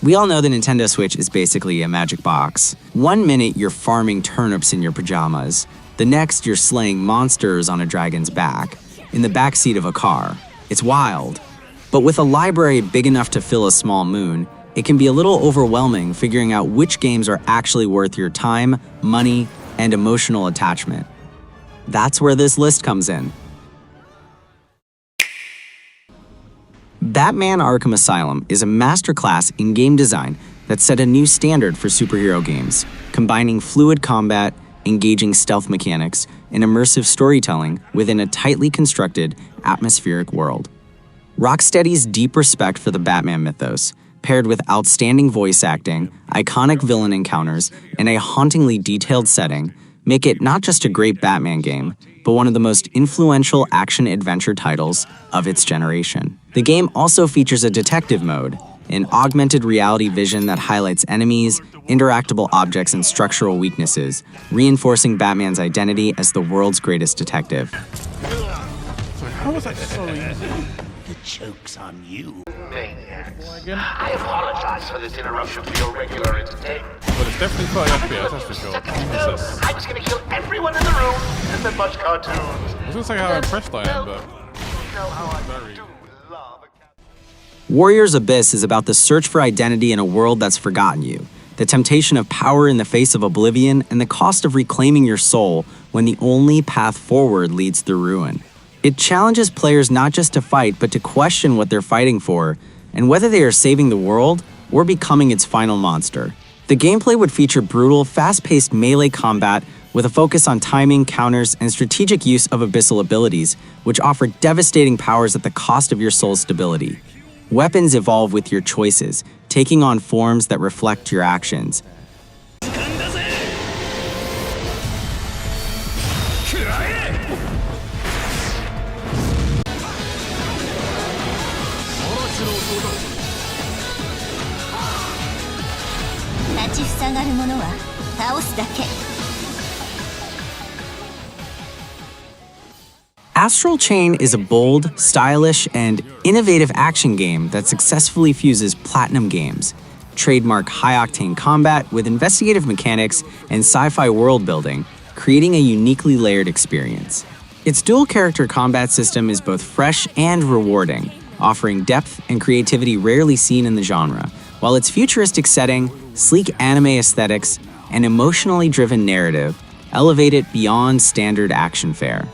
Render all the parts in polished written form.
We all know the Nintendo Switch is basically a magic box. One minute you're farming turnips in your pajamas, the next you're slaying monsters on a dragon's back, in the backseat of a car. It's wild. But with a library big enough to fill a small moon, it can be a little overwhelming figuring out which games are actually worth your time, money, and emotional attachment. That's where this list comes in. Batman Arkham Asylum is a masterclass in game design that set a new standard for superhero games, combining fluid combat, engaging stealth mechanics, and immersive storytelling within a tightly constructed, atmospheric world. Rocksteady's deep respect for the Batman mythos, paired with outstanding voice acting, iconic villain encounters, and a hauntingly detailed setting, make it not just a great Batman game, but one of the most influential action-adventure titles of its generation. The game also features a detective mode, an augmented reality vision that highlights enemies, interactable objects, and structural weaknesses, reinforcing Batman's identity as the world's greatest detective. How was that so easy? The joke's on you, maniacs. I apologize for this interruption to your regular entertainment. But it's definitely 5 FPS, that's for sure. I was gonna kill everyone in the room and then watch cartoons. I was gonna say how impressed I am, but... You know how I do love a Warrior's Abyss is about the search for identity in a world that's forgotten you, the temptation of power in the face of oblivion, and the cost of reclaiming your soul when the only path forward leads through ruin. It challenges players not just to fight, but to question what they're fighting for, and whether they are saving the world or becoming its final monster. The gameplay would feature brutal, fast-paced melee combat with a focus on timing, counters, and strategic use of abyssal abilities, which offer devastating powers at the cost of your soul's stability. Weapons evolve with your choices, taking on forms that reflect your actions. Astral Chain is a bold, stylish, and innovative action game that successfully fuses Platinum Games' trademark high-octane combat with investigative mechanics and sci-fi world-building, creating a uniquely layered experience. Its dual-character combat system is both fresh and rewarding, offering depth and creativity rarely seen in the genre, while its futuristic setting, sleek anime aesthetics, and emotionally driven narrative elevate it beyond standard action fare.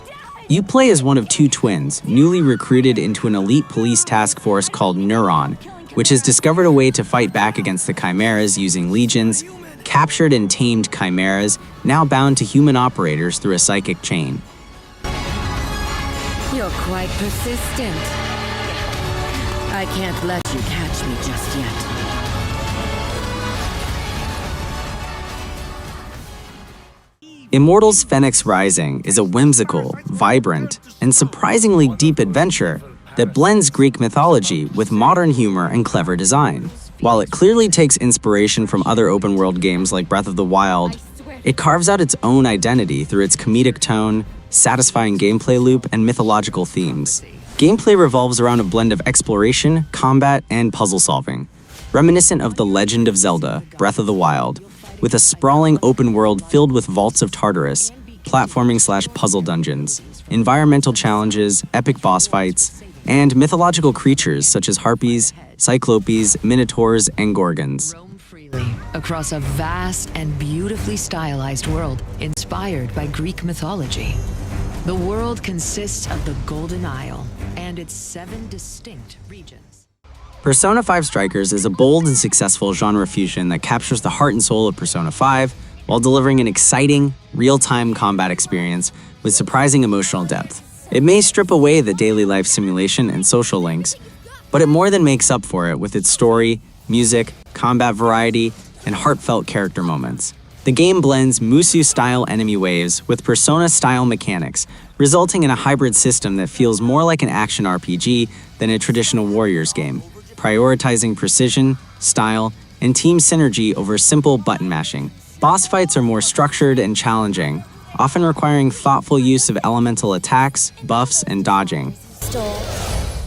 You play as one of two twins, newly recruited into an elite police task force called Neuron, which has discovered a way to fight back against the Chimeras using legions, captured and tamed Chimeras, now bound to human operators through a psychic chain. You're quite persistent. I can't let you catch me just yet. Immortals Fenyx Rising is a whimsical, vibrant, and surprisingly deep adventure that blends Greek mythology with modern humor and clever design. While it clearly takes inspiration from other open-world games like Breath of the Wild, it carves out its own identity through its comedic tone, satisfying gameplay loop, and mythological themes. Gameplay revolves around a blend of exploration, combat, and puzzle solving, reminiscent of The Legend of Zelda: Breath of the Wild, with a sprawling open world filled with vaults of Tartarus, platforming/puzzle dungeons, environmental challenges, epic boss fights, and mythological creatures such as harpies, cyclopes, minotaurs, and gorgons. Roam freely across a vast and beautifully stylized world inspired by Greek mythology. The world consists of the Golden Isle and its 7 distinct regions. Persona 5 Strikers is a bold and successful genre fusion that captures the heart and soul of Persona 5 while delivering an exciting, real-time combat experience with surprising emotional depth. It may strip away the daily life simulation and social links, but it more than makes up for it with its story, music, combat variety, and heartfelt character moments. The game blends Musou-style enemy waves with Persona-style mechanics, resulting in a hybrid system that feels more like an action RPG than a traditional Warriors game, prioritizing precision, style, and team synergy over simple button mashing. Boss fights are more structured and challenging, often requiring thoughtful use of elemental attacks, buffs, and dodging.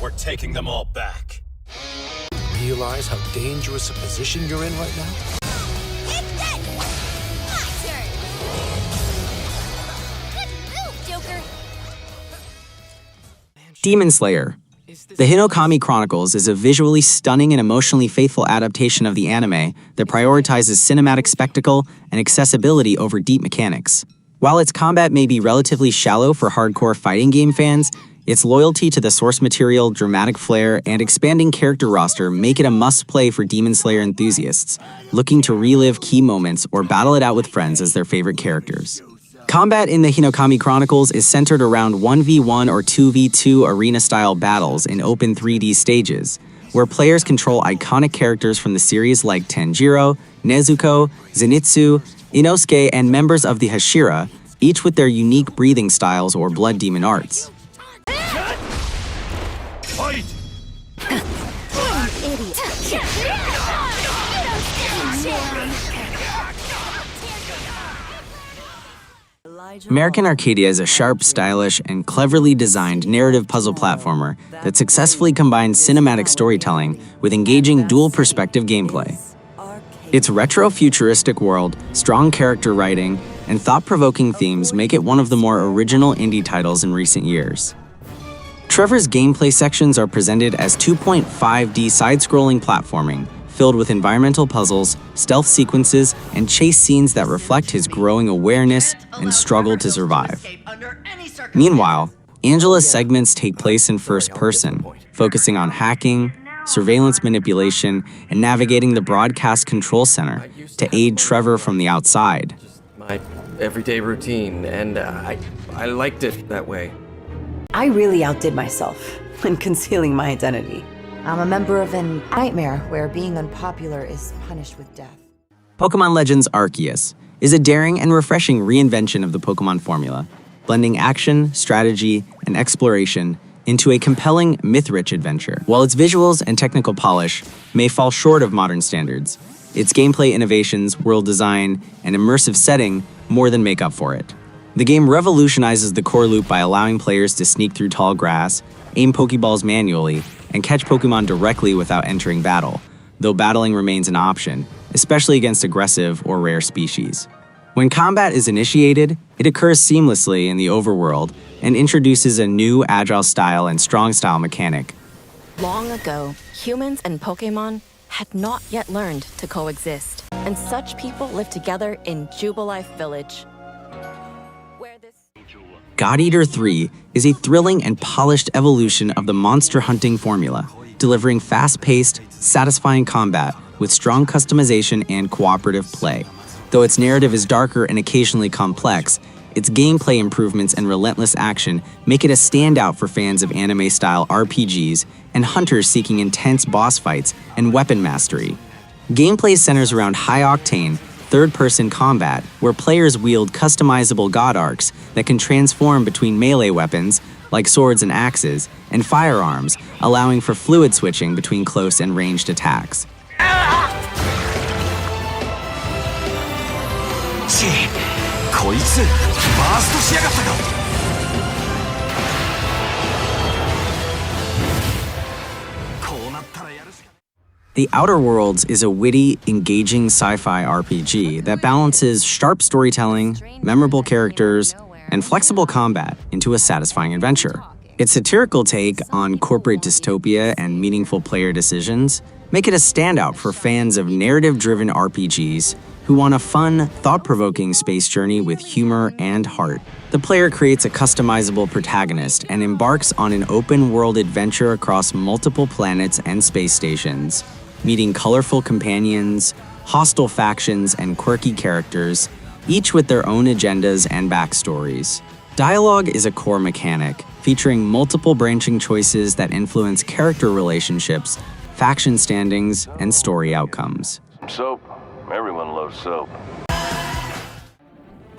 We're taking them all back. realize how dangerous a position you're in right now? It's dead! My turn! Good move, Joker! Demon Slayer. The Hinokami Chronicles is a visually stunning and emotionally faithful adaptation of the anime that prioritizes cinematic spectacle and accessibility over deep mechanics. While its combat may be relatively shallow for hardcore fighting game fans, its loyalty to the source material, dramatic flair, and expanding character roster make it a must-play for Demon Slayer enthusiasts looking to relive key moments or battle it out with friends as their favorite characters. Combat in the Hinokami Chronicles is centered around 1v1 or 2v2 arena-style battles in open 3D stages, where players control iconic characters from the series like Tanjiro, Nezuko, Zenitsu, Inosuke, and members of the Hashira, each with their unique breathing styles or blood demon arts. American Arcadia is a sharp, stylish, and cleverly designed narrative puzzle platformer that successfully combines cinematic storytelling with engaging dual-perspective gameplay. Its retro-futuristic world, strong character writing, and thought-provoking themes make it one of the more original indie titles in recent years. Trevor's gameplay sections are presented as 2.5D side-scrolling platforming, filled with environmental puzzles, stealth sequences, and chase scenes that reflect his growing awareness and struggle to survive. Meanwhile, Angela's segments take place in first person, focusing on hacking, surveillance manipulation, and navigating the broadcast control center to aid Trevor from the outside. My everyday routine, and I liked it that way. I really outdid myself in concealing my identity. I'm a member of a nightmare where being unpopular is punished with death. Pokemon Legends Arceus is a daring and refreshing reinvention of the Pokemon formula, blending action, strategy, and exploration into a compelling, myth-rich adventure. While its visuals and technical polish may fall short of modern standards, its gameplay innovations, world design, and immersive setting more than make up for it. The game revolutionizes the core loop by allowing players to sneak through tall grass, aim Pokeballs manually, and catch Pokemon directly without entering battle, though battling remains an option, especially against aggressive or rare species. When combat is initiated, it occurs seamlessly in the overworld and introduces a new agile style and strong style mechanic. Long ago, humans and Pokemon had not yet learned to coexist, and such people lived together in Jubilife Village. God Eater 3 is a thrilling and polished evolution of the monster hunting formula, delivering fast-paced, satisfying combat with strong customization and cooperative play. Though its narrative is darker and occasionally complex, its gameplay improvements and relentless action make it a standout for fans of anime-style RPGs and hunters seeking intense boss fights and weapon mastery. Gameplay centers around high-octane, third-person combat where players wield customizable god arcs that can transform between melee weapons, like swords and axes, and firearms, allowing for fluid switching between close and ranged attacks. The Outer Worlds is a witty, engaging sci-fi RPG that balances sharp storytelling, memorable characters, and flexible combat into a satisfying adventure. Its satirical take on corporate dystopia and meaningful player decisions make it a standout for fans of narrative-driven RPGs who want a fun, thought-provoking space journey with humor and heart. The player creates a customizable protagonist and embarks on an open-world adventure across multiple planets and space stations, meeting colorful companions, hostile factions, and quirky characters, each with their own agendas and backstories. Dialogue is a core mechanic, featuring multiple branching choices that influence character relationships, faction standings, and story outcomes. Soap. Everyone loves soap.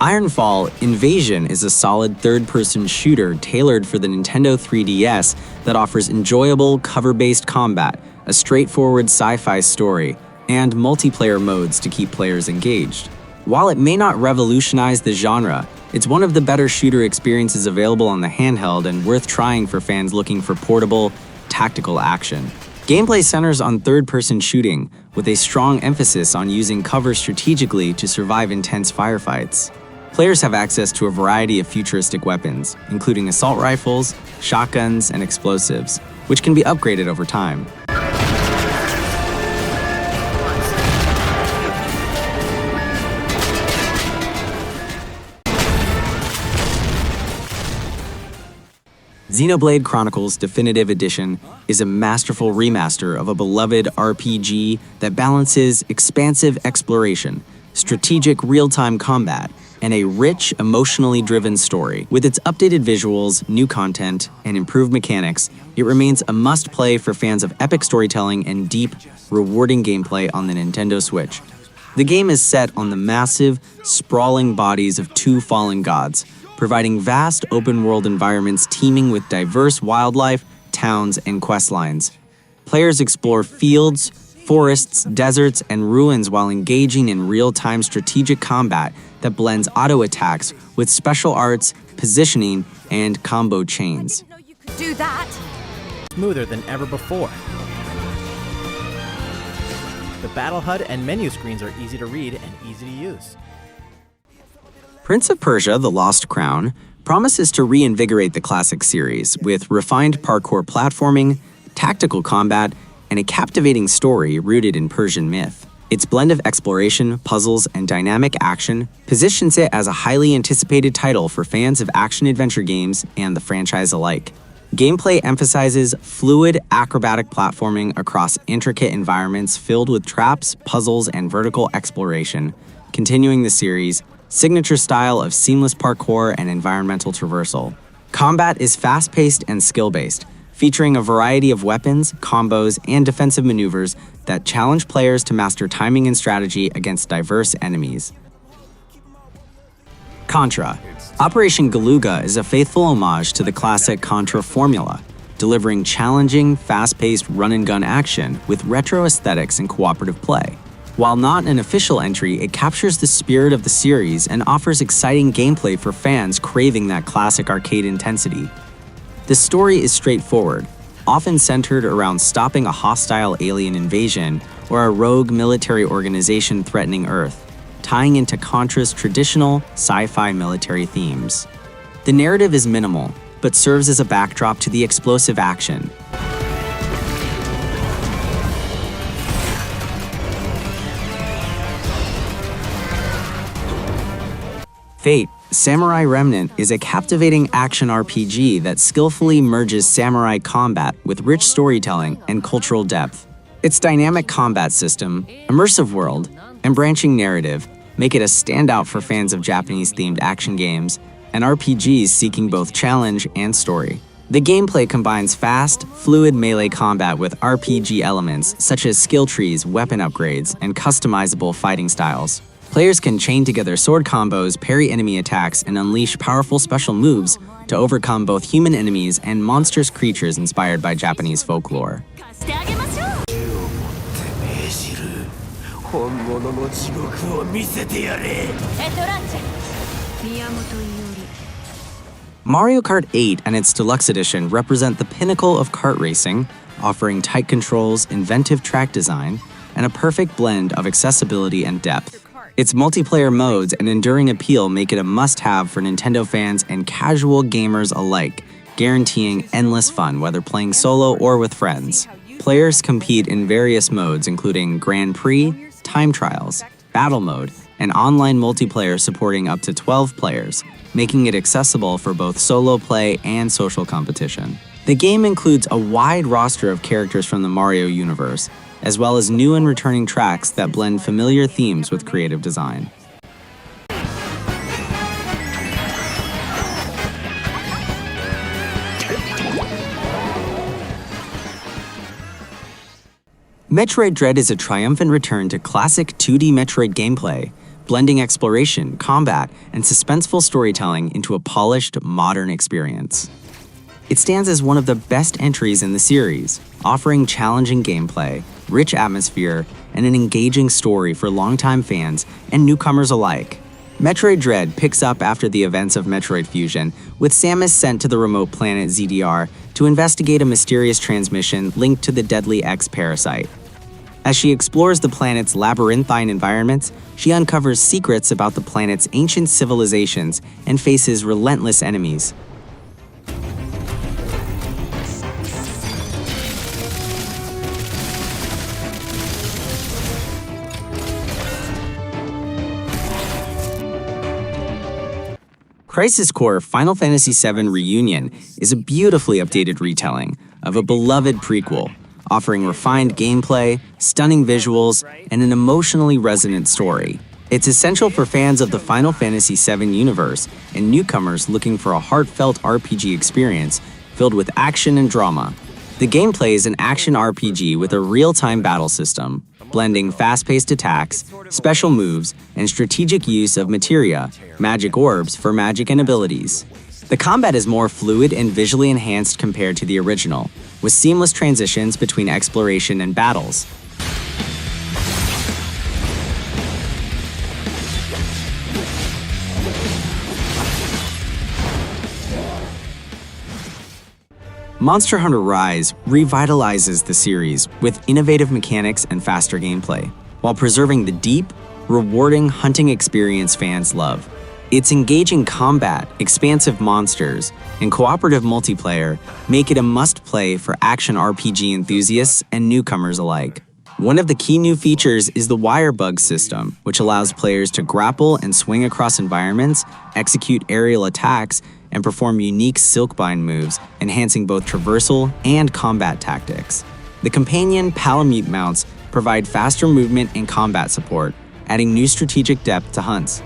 Ironfall Invasion is a solid third-person shooter tailored for the Nintendo 3DS that offers enjoyable, cover-based combat, a straightforward sci-fi story, and multiplayer modes to keep players engaged. While it may not revolutionize the genre, it's one of the better shooter experiences available on the handheld and worth trying for fans looking for portable, tactical action. Gameplay centers on third-person shooting, with a strong emphasis on using cover strategically to survive intense firefights. Players have access to a variety of futuristic weapons, including assault rifles, shotguns, and explosives, which can be upgraded over time. Xenoblade Chronicles Definitive Edition is a masterful remaster of a beloved RPG that balances expansive exploration, strategic real-time combat, and a rich, emotionally driven story. With its updated visuals, new content, and improved mechanics, it remains a must-play for fans of epic storytelling and deep, rewarding gameplay on the Nintendo Switch. The game is set on the massive, sprawling bodies of two fallen gods, providing vast open-world environments teeming with diverse wildlife, towns, and quest lines. Players explore fields, forests, deserts, and ruins while engaging in real-time strategic combat that blends auto attacks with special arts, positioning, and combo chains. Do that. Smoother than ever before. The battle HUD and menu screens are easy to read and easy to use. Prince of Persia: The Lost Crown promises to reinvigorate the classic series with refined parkour platforming, tactical combat, and a captivating story rooted in Persian myth. Its blend of exploration, puzzles, and dynamic action positions it as a highly anticipated title for fans of action-adventure games and the franchise alike. Gameplay emphasizes fluid, acrobatic platforming across intricate environments filled with traps, puzzles, and vertical exploration, continuing the series' signature style of seamless parkour and environmental traversal. Combat is fast-paced and skill-based, featuring a variety of weapons, combos, and defensive maneuvers that challenge players to master timing and strategy against diverse enemies. Contra. Operation Galuga is a faithful homage to the classic Contra formula, delivering challenging, fast-paced run-and-gun action with retro aesthetics and cooperative play. While not an official entry, it captures the spirit of the series and offers exciting gameplay for fans craving that classic arcade intensity. The story is straightforward, often centered around stopping a hostile alien invasion or a rogue military organization threatening Earth, tying into Contra's traditional sci-fi military themes. The narrative is minimal, but serves as a backdrop to the explosive action. Fate: Samurai Remnant is a captivating action RPG that skillfully merges samurai combat with rich storytelling and cultural depth. Its dynamic combat system, immersive world, and branching narrative make it a standout for fans of Japanese-themed action games and RPGs seeking both challenge and story. The gameplay combines fast, fluid melee combat with RPG elements such as skill trees, weapon upgrades, and customizable fighting styles. Players can chain together sword combos, parry enemy attacks, and unleash powerful special moves to overcome both human enemies and monstrous creatures inspired by Japanese folklore. Mario Kart 8 and its Deluxe Edition represent the pinnacle of kart racing, offering tight controls, inventive track design, and a perfect blend of accessibility and depth. Its multiplayer modes and enduring appeal make it a must-have for Nintendo fans and casual gamers alike, guaranteeing endless fun whether playing solo or with friends. Players compete in various modes including Grand Prix, time trials, battle mode, and online multiplayer supporting up to 12 players, making it accessible for both solo play and social competition. The game includes a wide roster of characters from the Mario universe, as well as new and returning tracks that blend familiar themes with creative design. Metroid Dread is a triumphant return to classic 2D Metroid gameplay, blending exploration, combat, and suspenseful storytelling into a polished, modern experience. It stands as one of the best entries in the series, offering challenging gameplay, rich atmosphere, and an engaging story for longtime fans and newcomers alike. Metroid Dread picks up after the events of Metroid Fusion, with Samus sent to the remote planet ZDR to investigate a mysterious transmission linked to the deadly X parasite. As she explores the planet's labyrinthine environments, she uncovers secrets about the planet's ancient civilizations and faces relentless enemies. Crisis Core Final Fantasy VII Reunion is a beautifully updated retelling of a beloved prequel, offering refined gameplay, stunning visuals, and an emotionally resonant story. It's essential for fans of the Final Fantasy VII universe and newcomers looking for a heartfelt RPG experience filled with action and drama. The gameplay is an action RPG with a real-time battle system, blending fast-paced attacks, special moves, and strategic use of materia, magic orbs for magic and abilities. The combat is more fluid and visually enhanced compared to the original, with seamless transitions between exploration and battles. Monster Hunter Rise revitalizes the series with innovative mechanics and faster gameplay, while preserving the deep, rewarding hunting experience fans love. Its engaging combat, expansive monsters, and cooperative multiplayer make it a must-play for action RPG enthusiasts and newcomers alike. One of the key new features is the wire bug system, which allows players to grapple and swing across environments, execute aerial attacks, and perform unique silkbind moves, enhancing both traversal and combat tactics. The companion Palamute mounts provide faster movement and combat support, adding new strategic depth to hunts.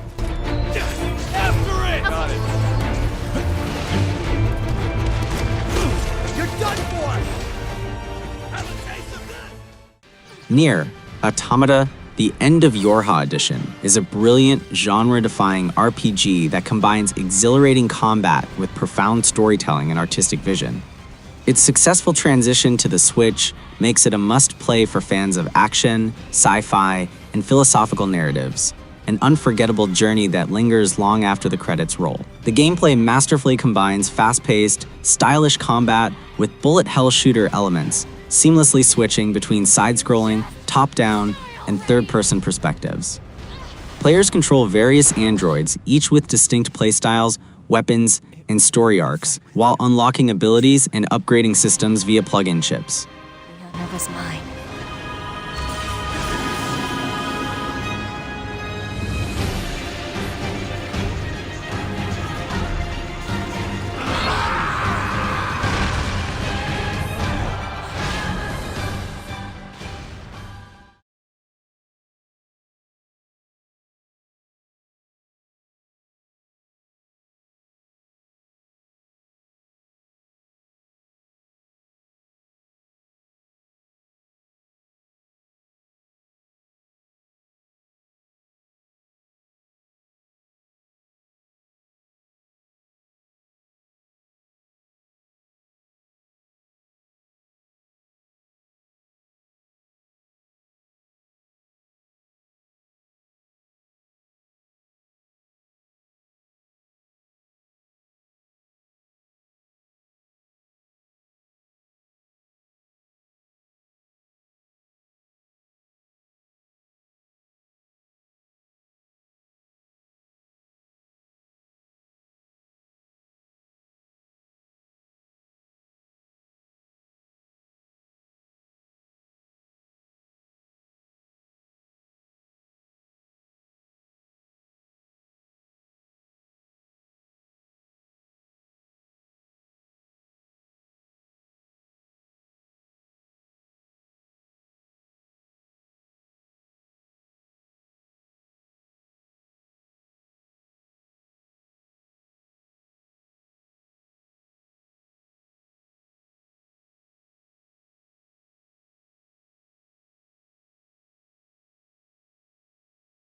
Nier Automata: The End of Yorha Edition is a brilliant, genre-defying RPG that combines exhilarating combat with profound storytelling and artistic vision. Its successful transition to the Switch makes it a must-play for fans of action, sci-fi, and philosophical narratives, an unforgettable journey that lingers long after the credits roll. The gameplay masterfully combines fast-paced, stylish combat with bullet hell shooter elements, seamlessly switching between side-scrolling, top-down, and third-person perspectives. Players control various androids, each with distinct playstyles, weapons, and story arcs, while unlocking abilities and upgrading systems via plug-in chips. That was mine.